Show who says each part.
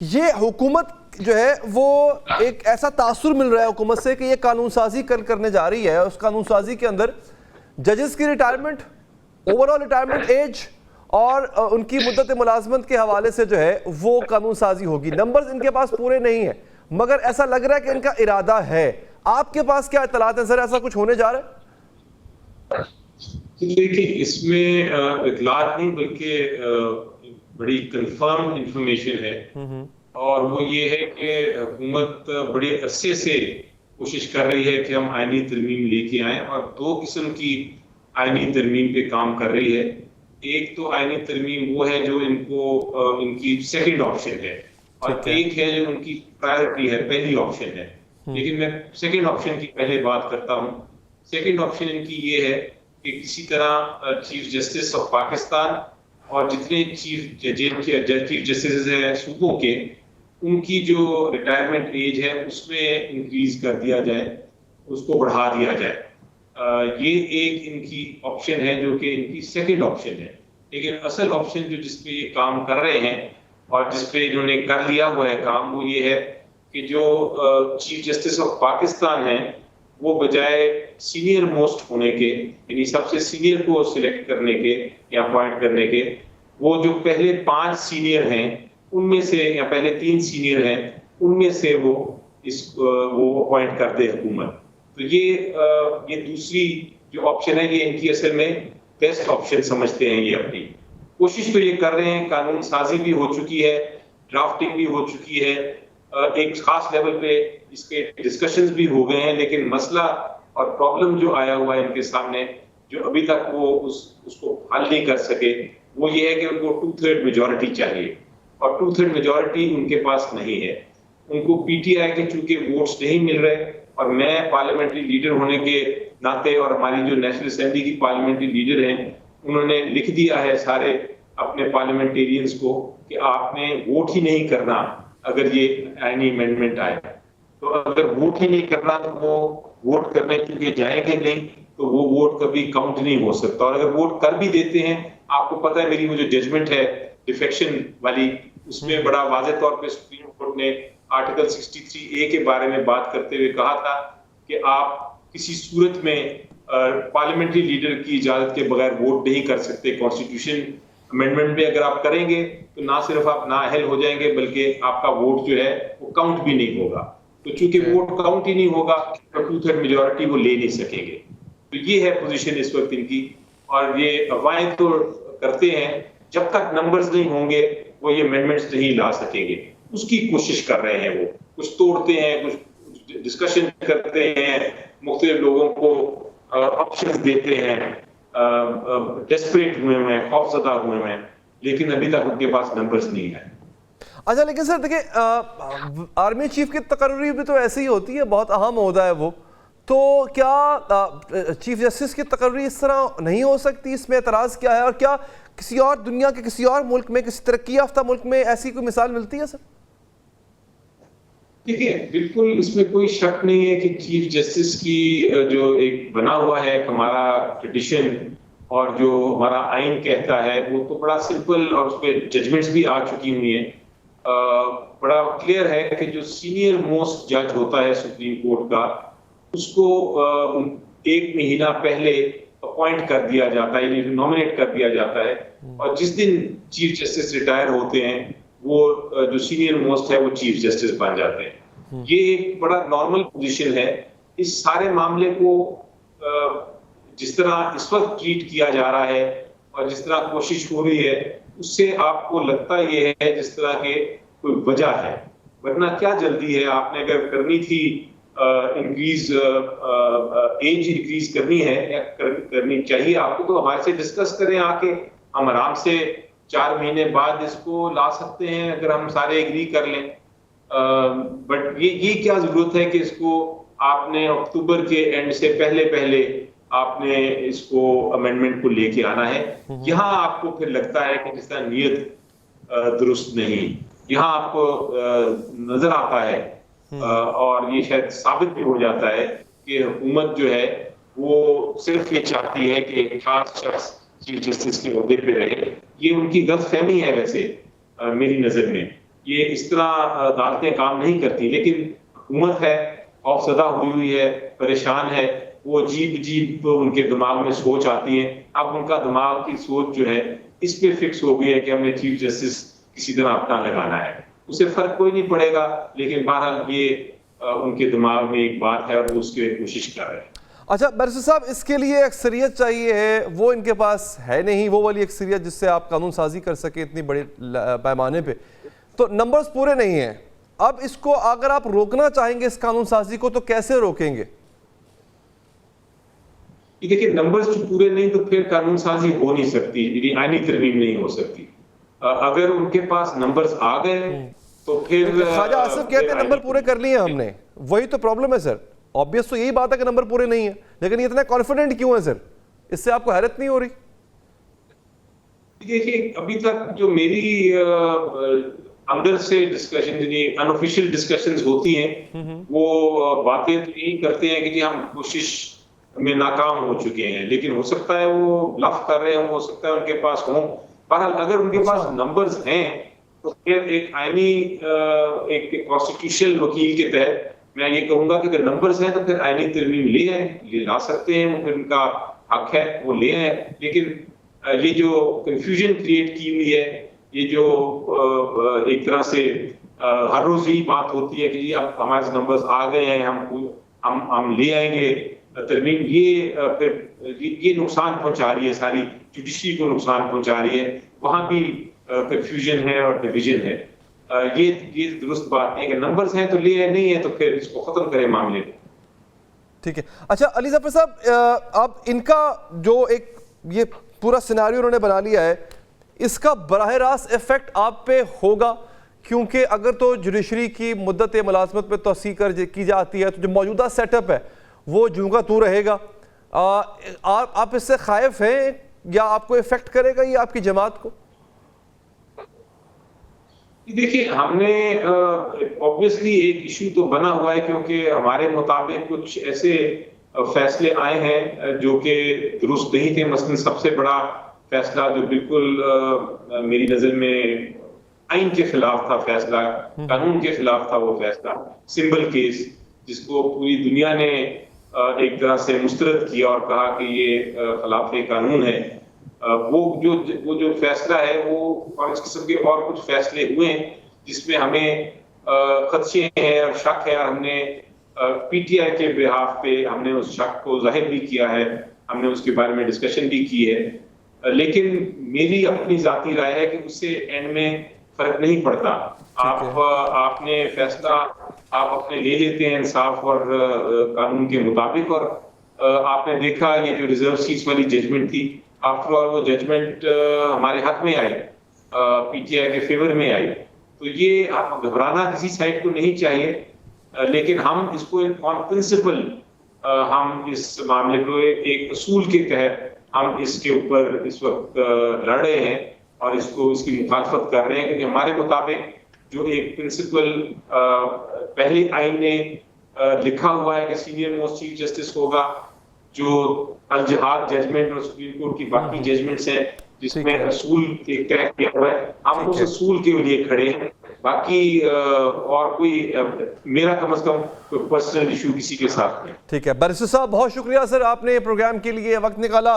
Speaker 1: ये हुकूमत जो है वो एक ऐसा तासुर मिल रहा है हुकूमत से कि ये कानून साजी करने जा रही है। उस कानून साजी के अंदर जजेस की रिटायरमेंट, ओवरऑल रिटायरमेंट एज और उनकी मुद्दत मुलाजमत के हवाले से जो है वो कानून साजी होगी। नंबर्स इनके पास पूरे नहीं है मगर ऐसा लग रहा है कि इनका इरादा है। आपके पास क्या इत्तलात है सर, ऐसा कुछ होने जा रहा है?
Speaker 2: देखिए, इसमें इत्तलात नहीं बल्कि बड़ी कंफर्म इंफॉर्मेशन है और वो ये है कि हुकूमत बड़े अरसे से कोशिश कर रही है कि हम आईनी तरमीम लेके आएं और दो किस्म की आईनी तरमीम पे काम कर रही है। एक तो आईनी तरमीम वो है जो इनकी सेकंड ऑप्शन है और एक है जो उनकी प्रायोरिटी है, पहली ऑप्शन है। लेकिन मैं सेकंड ऑप्शन की पहले बात करता हूँ। सेकंड ऑप्शन इनकी ये है कि किसी तरह चीफ जस्टिस ऑफ पाकिस्तान और जितने चीफ जस्टिस हैं सूबों के, उनकी जो रिटायरमेंट एज है उसमें इंक्रीज कर दिया जाए, उसको बढ़ा दिया जाए। ये एक इनकी ऑप्शन है जो कि इनकी सेकंड ऑप्शन है। लेकिन असल ऑप्शन जो जिसपे ये काम कर रहे हैं और जिसपे इन्होंने कर लिया हुआ है काम, वो ये है कि जो चीफ जस्टिस ऑफ पाकिस्तान है वो बजाय सीनियर मोस्ट होने के, यानी सबसे सीनियर को सिलेक्ट करने के या अपॉइंट करने के, वो जो पहले 5 सीनियर हैं उनमें से या पहले 3 सीनियर हैं उनमें से वो अपॉइंट करते हैं हुकूमत। तो ये दूसरी जो ऑप्शन है ये इनकी असल में बेस्ट ऑप्शन समझते हैं। ये अपनी कोशिश तो ये कर रहे हैं, कानून साजी भी हो चुकी है, ड्राफ्टिंग भी हो चुकी है, एक खास लेवल पे इसके डिस्कशंस भी हो गए हैं। लेकिन मसला और प्रॉब्लम जो आया हुआ है इनके सामने, जो अभी तक वो उसको हल नहीं कर सके, वो ये है कि उनको 2/3 मेजॉरिटी चाहिए और 2/3 मेजॉरिटी उनके पास नहीं है। उनको पीटीआई के चूंकि वोट्स नहीं मिल रहे और मैं पार्लियामेंट्री लीडर होने के नाते और हमारी जो नेशनल असेंबली की पार्लियामेंट्री लीडर हैं, उन्होंने लिख दिया है सारे अपने पार्लियामेंटेरियंस को कि आपने वोट ही नहीं करना अगर ये आईनी अमेंडमेंट आए। तो अगर वोट ही नहीं करना तो वो वोट करने के लिए जाएंगे नहीं, तो वो वोट कभी काउंट नहीं हो सकता। और अगर वोट कर भी देते हैं, आपको पता है मेरी वो जो जजमेंट है डिफेक्शन वाली, उसमें बड़ा वाज़ेह तौर पे सुप्रीम कोर्ट ने आर्टिकल 63A के बारे में बात करते हुए कहा था कि आप किसी सूरत में पार्लियामेंट्री लीडर की इजाजत के बगैर वोट नहीं कर सकते। कॉन्स्टिट्यूशन अमेंडमेंट में अगर आप करेंगे तो ना सिर्फ आप नाअहल हो जाएंगे बल्कि आपका वोट जो है वो काउंट भी नहीं होगा। तो चूंकि वोट काउंट ही नहीं होगा तो 2/3 मेजॉरिटी वो ले नहीं सकेंगे। तो ये है पोजीशन इस वक्त इनकी। और ये अफवाहें तो करते हैं, जब तक नंबर्स नहीं होंगे वो ये अमेंडमेंट्स नहीं ला सकेंगे। उसकी कोशिश कर रहे हैं, वो कुछ तोड़ते हैं, कुछ डिस्कशन करते हैं, मुख्तलिफ लोगों को ऑप्शंस देते हैं, डेस्परेट हुए हैं, खौफजदा हुए हैं, लेकिन अभी तक उनके पास नंबर्स नहीं है।
Speaker 1: अच्छा, लेकिन सर देखिए, आर्मी चीफ की तकर्री भी तो ऐसे ही होती है, बहुत अहम ओहदा है वो। तो क्या चीफ जस्टिस की तकर्री इस तरह नहीं हो सकती? इसमें एतराज़ क्या है? और क्या किसी और दुनिया के किसी और मुल्क में, किसी तरक्की याफ्ता मुल्क में ऐसी कोई मिसाल मिलती है सर?
Speaker 2: देखिए, बिल्कुल इसमें कोई शक नहीं है कि चीफ जस्टिस की जो एक बना हुआ है हमारा ट्रेडिशन और जो हमारा आइन कहता है, वो तो बड़ा सिंपल और उस पर जजमेंट्स भी आ चुकी हुई हैं। बड़ा क्लियर है कि जो सीनियर मोस्ट जज होता है सुप्रीम कोर्ट का, उसको 1 महीना पहले अपॉइंट कर दिया जाता है, नॉमिनेट कर दिया जाता है। और जिस दिन चीफ जस्टिस रिटायर होते हैं, वो जो सीनियर मोस्ट है वो चीफ जस्टिस बन जाते हैं। ये एक बड़ा नॉर्मल पोजीशन है। इस सारे मामले को जिस तरह इस वक्त ट्रीट किया जा रहा है और जिस तरह कोशिश हो रही है, उससे आपको लगता ये है जिस तरह के कोई वजह है। वरना क्या जल्दी है? आपने अगर करनी थी इंक्रीज एज इंक्रीज करनी है या करनी चाहिए आपको, तो हमारे से डिस्कस करें आके, हम आराम से 4 महीने बाद इसको ला सकते हैं अगर हम सारे एग्री कर लें। बट ये क्या जरूरत है कि इसको आपने अक्टूबर के एंड से पहले आपने इसको अमेंडमेंट को लेके आना है। यहाँ आपको फिर लगता है कि जिसका नीयत दुरुस्त नहीं, यहाँ आपको नजर आता है और ये शायद साबित भी हो जाता है कि हुकूमत जो है वो सिर्फ ये चाहती है कि एक खास शख्स चीफ जस्टिस के ओहदे पे रहे। ये उनकी गलतफहमी है वैसे मेरी नजर में। ये इस तरह अदालतें काम नहीं करती, लेकिन हुकूमत है, खौफजदा हुई है, परेशान है, वो अजीब उनके दिमाग में सोच आती है। अब उनका दिमाग की सोच जो है इस पे फिक्स हो गई है कि हमें चीफ जस्टिस किसी तरह अपना लगाना है। उसे फर्क कोई नहीं पड़ेगा, लेकिन बहरहाल ये उनके दिमाग में एक बात है और वो उसकी कोशिश कर रहे हैं।
Speaker 1: अच्छा बैरिस्टर साहब, इसके लिए अक्सरियत चाहिए है, वो इनके पास है नहीं, वो वाली अक्सरियत जिससे आप कानून साजी कर सके इतनी बड़े पैमाने पे। तो नंबर्स पूरे नहीं हैं। अब इसको अगर आप रोकना चाहेंगे इस कानून साजी को, तो कैसे रोकेंगे?
Speaker 2: देखिए, नंबर्स जो पूरे नहीं तो फिर कानून साजी हो नहीं सकती, यानी आईनी तरमीम नहीं हो सकती। अगर उनके पास नंबर्स आ गए तो फिर
Speaker 1: ख्वाजा आसिफ कहते हैं नंबर पूरे कर लिए हमने, वही तो प्रॉब्लम है सर। ऑब्वियस तो यही बात है कि नंबर पूरे नहीं है, लेकिन ये इतना कॉन्फिडेंट क्यों है सर? इससे आपको हैरत नहीं हो रही?
Speaker 2: देखिए, अभी तक जो मेरी अंदर से डिस्कशन, अनऑफिशियल डिस्कशंस होती हैं, वो बातें तो यही करते हैं कि जी हम कोशिश में नाकाम हो चुके हैं, लेकिन हो सकता है वो ब्लफ कर रहे हो सकता है उनके पास हो। बहरहाल अगर उनके पास नंबर्स हैं तो फिर एक आईनी एक कॉन्स्टिट्यूशनल वकील के तहत मैं ये कहूंगा कि अगर नंबर्स हैं तो फिर आईनी तरमीम ले ला सकते हैं, फिर उनका हक है वो ले आए। लेकिन ये जो कंफ्यूजन क्रिएट की हुई है, ये जो एक तरह से हर रोज यही बात होती है कि जी अब हमारे नंबर्स आ गए हैं, हम ले आएंगे तरमीम, ये फिर ये नुकसान पहुंचा रही है, सारी जुडिशरी को नुकसान पहुंचा रही है। वहां भी कंफ्यूजन है और डिवीजन है। ये दुरुस्त बात नहीं है कि नंबर्स हैं तो लिए, नहीं है तो फिर इसको खत्म करें मामले को।
Speaker 1: ठीक है। अच्छा अली ज़फ़र साहब, अब इनका जो एक ये पूरा सिनेरियो उन्होंने बना लिया है, इसका बराह रास्त इफेक्ट आप पे होगा? क्योंकि अगर तो जुडिशरी की मुद्दत मुलाजमत पे तोसी की जाती है तो जो मौजूदा सेटअप है वो जूं का तू रहेगा। आप इससे खाइफ हैं या आपको इफेक्ट करेगा ये आपकी जमात को?
Speaker 2: देखिए, हमने ऑब्वियसली एक इशू तो बना हुआ है, क्योंकि हमारे मुताबिक कुछ ऐसे फैसले आए हैं जो कि दुरुस्त नहीं थे। मसलन सबसे बड़ा फैसला जो बिल्कुल मेरी नजर में आइन के खिलाफ था, फैसला कानून के खिलाफ था, वो फैसला सिंबल केस, जिसको पूरी दुनिया ने एक तरह से मुस्तरद किया और कहा कि ये खिलाफ कानून है। वो जो फैसला है वो, और इस किस्म के और कुछ फैसले हुए हैं जिसमें हमें खदशे हैं और शक है, और हमने पीटीआई के बिहाफ पे हमने उस शक को जाहिर भी किया है, हमने उसके बारे में डिस्कशन भी की है। लेकिन मेरी अपनी जाती राय है कि उससे एंड में फर्क नहीं पड़ता। आपने फैसला आप अपने ले लेते हैं इंसाफ और कानून के मुताबिक, और आपने देखा ये जो रिजर्व सीट्स वाली जजमेंट थी, आफ्टर ऑल वो जजमेंट हमारे हक में आई, पीटीआई के फेवर में आई। तो ये घबराना किसी साइड को नहीं चाहिए, लेकिन हम इसको ऑन प्रिंसिपल हम इस मामले को एक असूल के तहत हम इसके ऊपर इस वक्त लड़ रहे हैं और इसकी मुखालफत कर रहे हैं, क्योंकि हमारे मुताबिक जो एक प्रिंसिपल पहले आइन ने लिखा हुआ है कि सीनियर मोस्ट चीफ जस्टिस होगा, जो अल जिहाद जजमेंट और सुप्रीम कोर्ट की बाकी जजमेंट्स हैं जिसमें असूल एक तय किया हुआ है, हम उस असूल के लिए खड़े हैं। बाकी और कोई मेरा कम से कम कोई पर्सनल इशू किसी के साथ नहीं।
Speaker 1: ठीक है बैरिस्टर साहब, बहुत शुक्रिया सर, आपने प्रोग्राम के लिए वक्त निकाला।